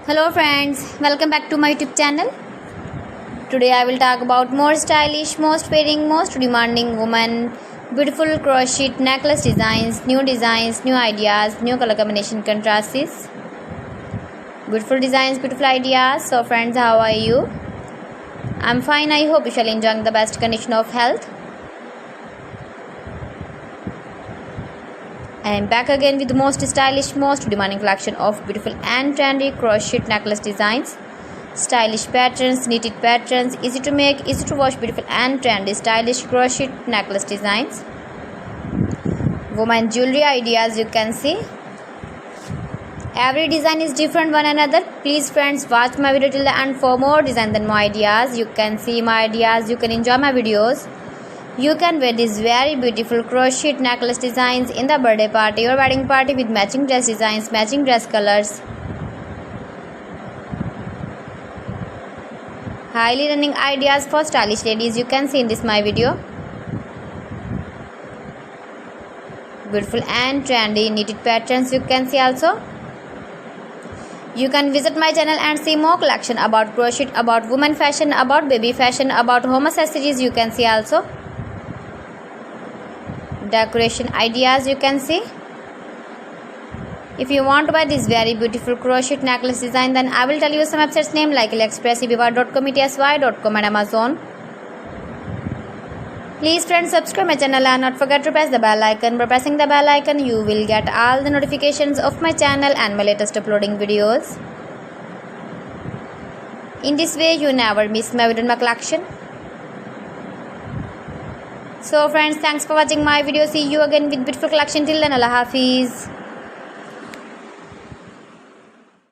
Hello friends, welcome back to my YouTube channel. Today I will talk about more stylish, most wearing, most demanding women, beautiful crochet necklace designs, new ideas, new color combination contrasts. Beautiful designs, beautiful ideas. So friends, how are you? I'm fine. I hope you shall enjoy the best condition of health. I am back again with the most stylish, most demanding collection of beautiful and trendy crochet necklace designs. Stylish patterns, knitted patterns, easy to make, easy to wash, beautiful and trendy stylish crochet necklace designs. Woman jewelry ideas, you can see. Every design is different one another. Please friends, watch my video till the end for more designs and more ideas. You can see my ideas, you can enjoy my videos. You can wear these very beautiful crochet necklace designs in the birthday party or wedding party with matching dress designs, matching dress colors. Highly running ideas for stylish ladies, you can see in this my video. Beautiful and trendy knitted patterns, you can see also. You can visit my channel and see more collection about crochet, about women fashion, about baby fashion, about home accessories, you can see also. Decoration ideas, you can see. If you want to buy this very beautiful crochet necklace design, then I will tell you some websites name like AliExpress, eBay.com, ETSY.com and Amazon. Please friends, subscribe my channel and not forget to press the bell icon. By pressing the bell icon, you will get all the notifications of my channel and my latest uploading videos. In this way, you never miss my video in my collection. So friends, thanks for watching my video. See you again with beautiful collection. Till then, Allah Hafiz.